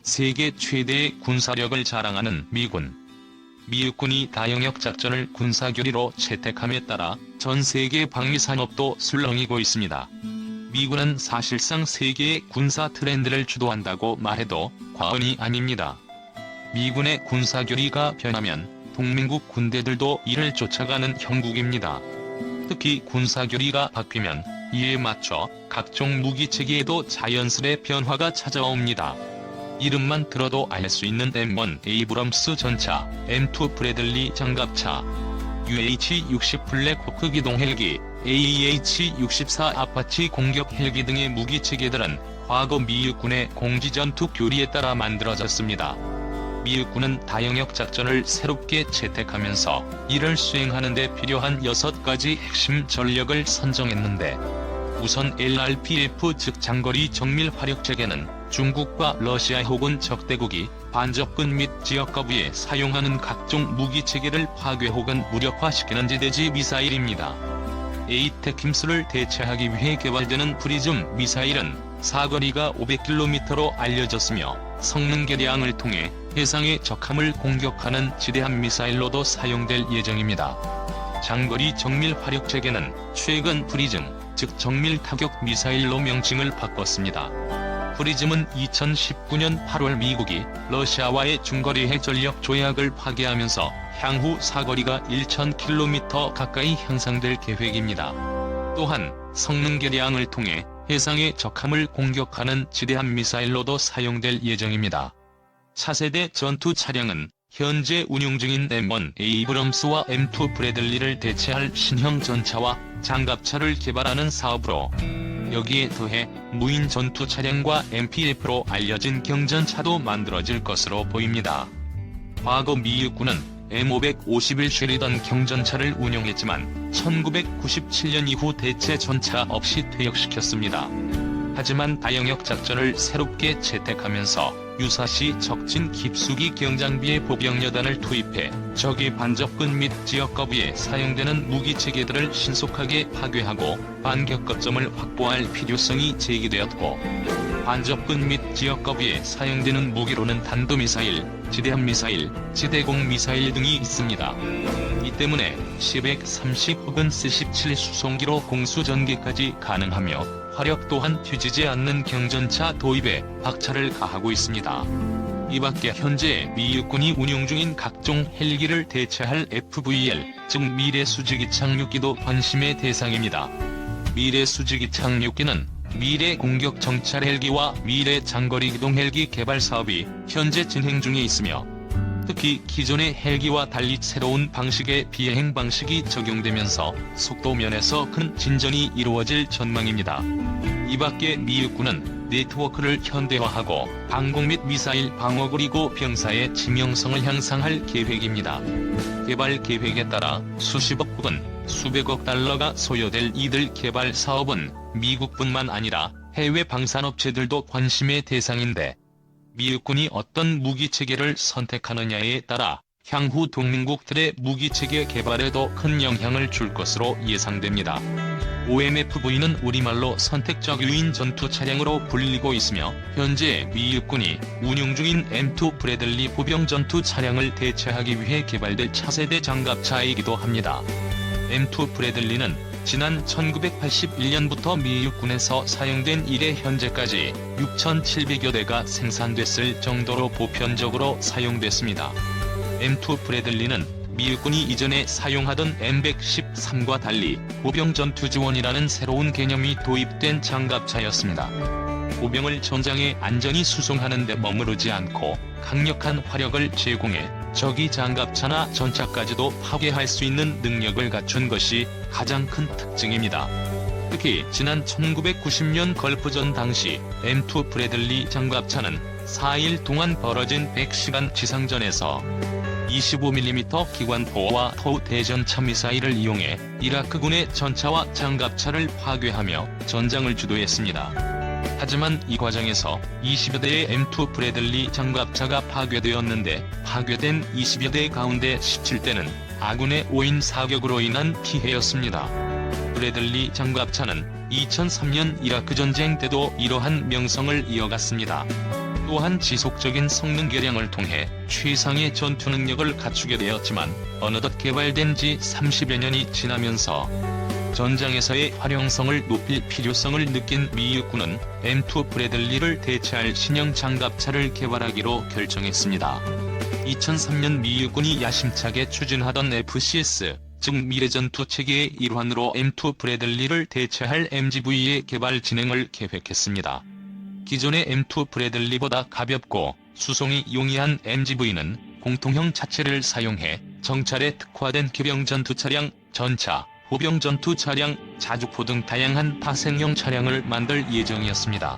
세계 최대의 군사력을 자랑하는 미군. 미 육군이 다영역 작전을 군사교리로 채택함에 따라 전 세계 방위산업도 술렁이고 있습니다. 미군은 사실상 세계의 군사 트렌드를 주도한다고 말해도 과언이 아닙니다. 미군의 군사교리가 변하면 동맹국 군대들도 이를 쫓아가는 형국입니다. 특히 군사교리가 바뀌면 이에 맞춰 각종 무기체계에도 자연스레 변화가 찾아옵니다. 이름만 들어도 알 수 있는 M1 에이브럼스 전차, M2 브래들리 장갑차, UH-60 블랙호크 기동 헬기, AH-64 아파치 공격 헬기 등의 무기체계들은 과거 미 육군의 공지전투 교리에 따라 만들어졌습니다. 미 육군은 다영역 작전을 새롭게 채택하면서 이를 수행하는 데 필요한 6가지 핵심 전력을 선정했는데, 우선 LRPF 즉 장거리 정밀 화력 체계는 중국과 러시아 혹은 적대국이 반접근 및 지역 거부에 사용하는 각종 무기체계를 파괴 혹은 무력화시키는 지대지 미사일입니다. 에이테킴스를 대체하기 위해 개발되는 프리즘 미사일은 사거리가 500km로 알려졌으며 성능 개량을 통해 해상의 적함을 공격하는 지대함 미사일로도 사용될 예정입니다. 장거리 정밀 화력 체계는 최근 프리즘, 즉 정밀 타격 미사일로 명칭을 바꿨습니다. 프리즘은 2019년 8월 미국이 러시아와의 중거리 핵전력 조약을 파기하면서 향후 사거리가 1000km 가까이 향상될 계획입니다. 또한 성능 개량을 통해 해상의 적함을 공격하는 지대함 미사일로도 사용될 예정입니다. 차세대 전투 차량은 현재 운용 중인 M1 에이브럼스와 M2 브래들리를 대체할 신형 전차와 장갑차를 개발하는 사업으로, 여기에 더해 무인 전투 차량과 MPF로 알려진 경전차도 만들어질 것으로 보입니다. 과거 미 육군은 M551 쉐리던 경전차를 운용했지만 1997년 이후 대체 전차 없이 퇴역시켰습니다. 하지만 다영역 작전을 새롭게 채택하면서 유사시 적진 깊숙이 경장비의 보병여단을 투입해 적의 반접근 및 지역 거부에 사용되는 무기체계들을 신속하게 파괴하고 반격 거점을 확보할 필요성이 제기되었고, 반접근 및 지역 거부에 사용되는 무기로는弾道미사일, 지대함 미사일, 지대공 미사일 등이 있습니다. 이 때문에 C-130 혹은 C-17 수송기로 공수전개까지 가능하며 화력 또한 튀지지 않는 경전차 도입에 박차를 가하고 있습니다. 이밖에 현재 미 육군이 운용 중인 각종 헬기를 대체할 FVL, 즉 미래 수직이 착륙기도 관심의 대상입니다. 미래 수직이 착륙기는 미래 공격 정찰 헬기와 미래 장거리 기동 헬기 개발 사업이 현재 진행 중에 있으며, 특히 기존의 헬기와 달리 새로운 방식의 비행 방식이 적용되면서 속도 면에서 큰 진전이 이루어질 전망입니다. 이밖에 미 육군은 네트워크를 현대화하고 방공 및 미사일 방어 그리고 병사의 지명성을 향상할 계획입니다. 개발 계획에 따라 수십억 혹은 수백억 달러가 소요될 이들 개발 사업은 미국뿐만 아니라 해외 방산업체들도 관심의 대상인데, 미 육군이 어떤 무기체계를 선택하느냐에 따라 향후 동맹국들의 무기체계 개발에도 큰 영향을 줄 것으로 예상됩니다. OMFV는 우리말로 선택적 유인 전투 차량으로 불리고 있으며, 현재 미 육군이 운용 중인 M2 브래들리 보병 전투 차량을 대체하기 위해 개발될 차세대 장갑차이기도 합니다. M2 브래들리는 지난 1981년부터 미 육군에서 사용된 이래 현재까지 6,700여 대가 생산됐을 정도로 보편적으로 사용됐습니다. M2 브래들리는 미 육군이 이전에 사용하던 M113과 달리 보병 전투 지원이라는 새로운 개념이 도입된 장갑차였습니다. 보병을 전장에 안전히 수송하는 데 머무르지 않고 강력한 화력을 제공해 적이 장갑차나 전차까지도 파괴할 수 있는 능력을 갖춘 것이 가장 큰 특징입니다. 특히 지난 1990년 걸프전 당시 M2 브래들리 장갑차는 4일 동안 벌어진 100시간 지상전에서 25mm 기관포와 토우 대전차 미사일을 이용해 이라크군의 전차와 장갑차를 파괴하며 전장을 주도했습니다. 하지만 이 과정에서 20여 대의 M2 브래들리 장갑차가 파괴되었는데, 파괴된 20여 대 가운데 17대는 아군의 오인 사격으로 인한 피해였습니다. 브래들리 장갑차는 2003년 이라크 전쟁 때도 이러한 명성을 이어갔습니다. 또한 지속적인 성능 개량을 통해 최상의 전투 능력을 갖추게 되었지만 어느덧 개발된 지 30여 년이 지나면서 전장에서의 활용성을 높일 필요성을 느낀 미 육군은 M2 브래들리를 대체할 신형 장갑차를 개발하기로 결정했습니다. 2003년 미 육군이 야심차게 추진하던 FCS, 즉 미래전투 체계의 일환으로 M2 브래들리를 대체할 MGV의 개발 진행을 계획했습니다. 기존의 M2 브래들리보다 가볍고 수송이 용이한 MGV는 공통형 차체를 사용해 정찰에 특화된 기병 전투 차량, 전차, 보병 전투 차량, 자주포 등 다양한 파생형 차량을 만들 예정이었습니다.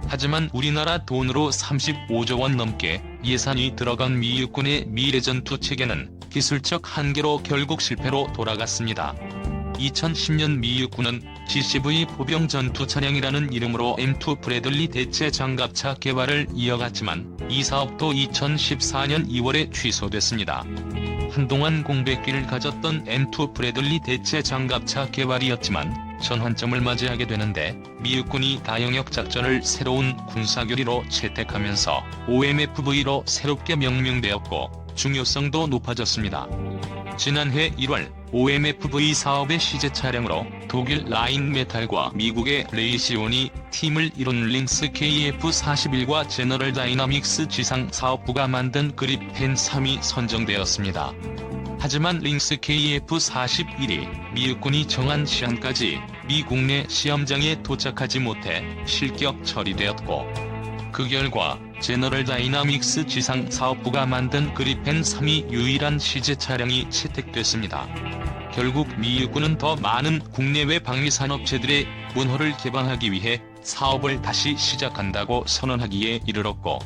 하지만 우리나라 돈으로 35조 원 넘게 예산이 들어간 미 육군의 미래전투 체계는 기술적 한계로 결국 실패로 돌아갔습니다. 2010년 미 육군은 GCV 보병 전투 차량이라는 이름으로 M2 브래들리 대체 장갑차 개발을 이어갔지만 이 사업도 2014년 2월에 취소됐습니다. 한동안 공백기를 가졌던 M2 브래들리 대체 장갑차 개발이었지만 전환점을 맞이하게 되는데 미 육군이 다영역 작전을 새로운 군사교리로 채택하면서 OMFV로 새롭게 명명되었고 중요성도 높아졌습니다. 지난해 1월 OMFV 사업의 시제 차량으로 독일 라인메탈과 미국의 레이시온이 팀을 이룬 링스 KF-41과 제너럴 다이나믹스 지상 사업부가 만든 그리펜 3이 선정되었습니다. 하지만 링스 KF-41이 미 육군이 정한 시한까지 미 국내 시험장에 도착하지 못해 실격 처리되었고 그 결과 제너럴 다이나믹스 지상 사업부가 만든 그리펜 3이 유일한 시제 차량이 채택됐습니다. 결국 미 육군은 더 많은 국내외 방위산업체들의 문호를 개방하기 위해 사업을 다시 시작한다고 선언하기에 이르렀고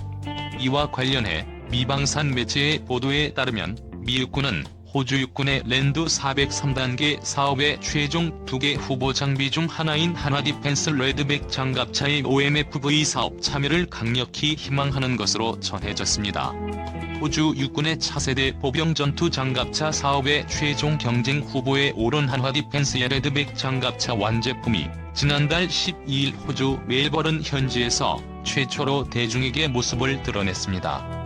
이와 관련해 미방산 매체의 보도에 따르면 미 육군은 호주 육군의 랜드 403단계 사업의 최종 2개 후보 장비 중 하나인 한화 디펜스 레드백 장갑차의 OMFV 사업 참여를 강력히 희망하는 것으로 전해졌습니다. 호주 육군의 차세대 보병 전투 장갑차 사업의 최종 경쟁 후보에 오른 한화 디펜스의 레드백 장갑차 완제품이 지난달 12일 호주 멜버른 현지에서 최초로 대중에게 모습을 드러냈습니다.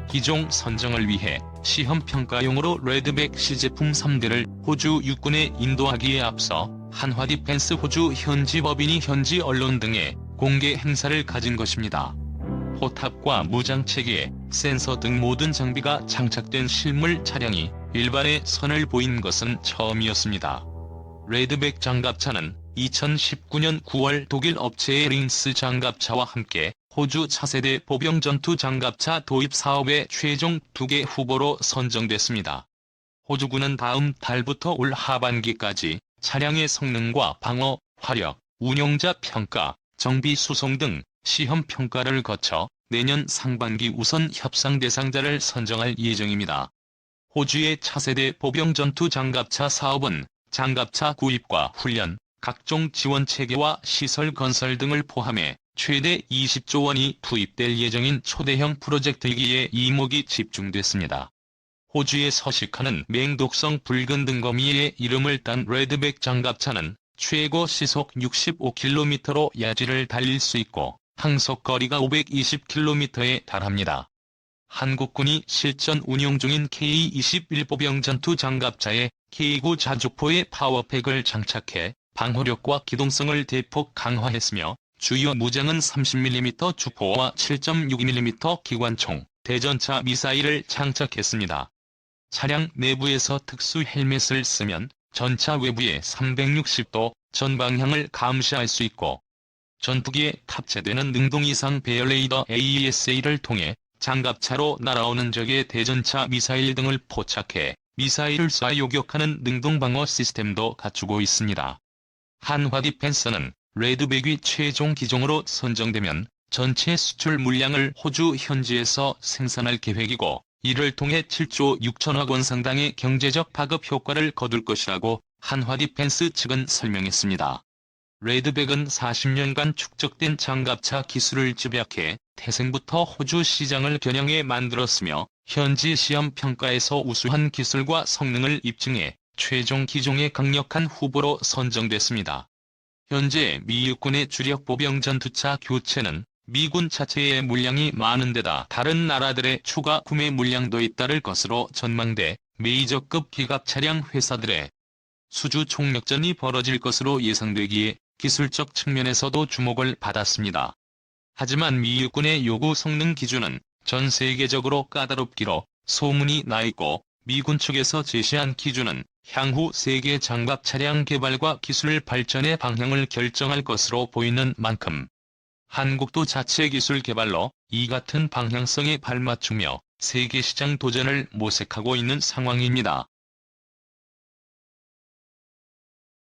기종 선정을 위해 시험평가용으로 레드백 시제품 3대를 호주 육군에 인도하기에 앞서 한화 디펜스 호주 현지 법인이 현지 언론 등의 공개 행사를 가진 것입니다. 포탑과 무장체계, 센서 등 모든 장비가 장착된 실물 차량이 일반의 선을 보인 것은 처음이었습니다. 레드백 장갑차는 2019년 9월 독일 업체의 링스 장갑차와 함께 호주 차세대 보병 전투 장갑차 도입 사업의 최종 2개 후보로 선정됐습니다. 호주군은 다음 달부터 올 하반기까지 차량의 성능과 방어, 화력, 운용자 평가, 정비 수송 등 시험 평가를 거쳐 내년 상반기 우선 협상 대상자를 선정할 예정입니다. 호주의 차세대 보병 전투 장갑차 사업은 장갑차 구입과 훈련, 각종 지원 체계와 시설 건설 등을 포함해 최대 20조 원이 투입될 예정인 초대형 프로젝트이기에 이목이 집중됐습니다. 호주에 서식하는 맹독성 붉은 등거미의 이름을 딴 레드백 장갑차는 최고 시속 65km로 야지를 달릴 수 있고 항속거리가 520km에 달합니다. 한국군이 실전 운용 중인 K-21 보병 전투 장갑차에 K9 자주포의 파워팩을 장착해 방호력과 기동성을 대폭 강화했으며 주요 무장은 30mm 주포와 7.62mm 기관총, 대전차 미사일을 장착했습니다. 차량 내부에서 특수 헬멧을 쓰면 전차 외부의 360도 전방향을 감시할 수 있고 전투기에 탑재되는 능동 이상 배열 레이더 AESA를 통해 장갑차로 날아오는 적의 대전차 미사일 등을 포착해 미사일을 쏴 요격하는 능동방어 시스템도 갖추고 있습니다. 한화 디펜스는 레드백이 최종 기종으로 선정되면 전체 수출 물량을 호주 현지에서 생산할 계획이고 이를 통해 7조 6천억 원 상당의 경제적 파급 효과를 거둘 것이라고 한화 디펜스 측은 설명했습니다. 레드백은 40년간 축적된 장갑차 기술을 집약해 태생부터 호주 시장을 겨냥해 만들었으며 현지 시험 평가에서 우수한 기술과 성능을 입증해 최종 기종의 강력한 후보로 선정됐습니다. 현재 미 육군의 주력 보병 전투차 교체는 미군 자체의 물량이 많은 데다 다른 나라들의 추가 구매 물량도 잇따를 것으로 전망돼 메이저급 기갑 차량 회사들의 수주 총력전이 벌어질 것으로 예상되기에 기술적 측면에서도 주목을 받았습니다. 하지만 미 육군의 요구 성능 기준은 전 세계적으로 까다롭기로 소문이 나 있고, 미군 측에서 제시한 기준은 향후 세계 장갑 차량 개발과 기술 발전의 방향을 결정할 것으로 보이는 만큼 한국도 자체 기술 개발로 이 같은 방향성에 발맞추며 세계 시장 도전을 모색하고 있는 상황입니다.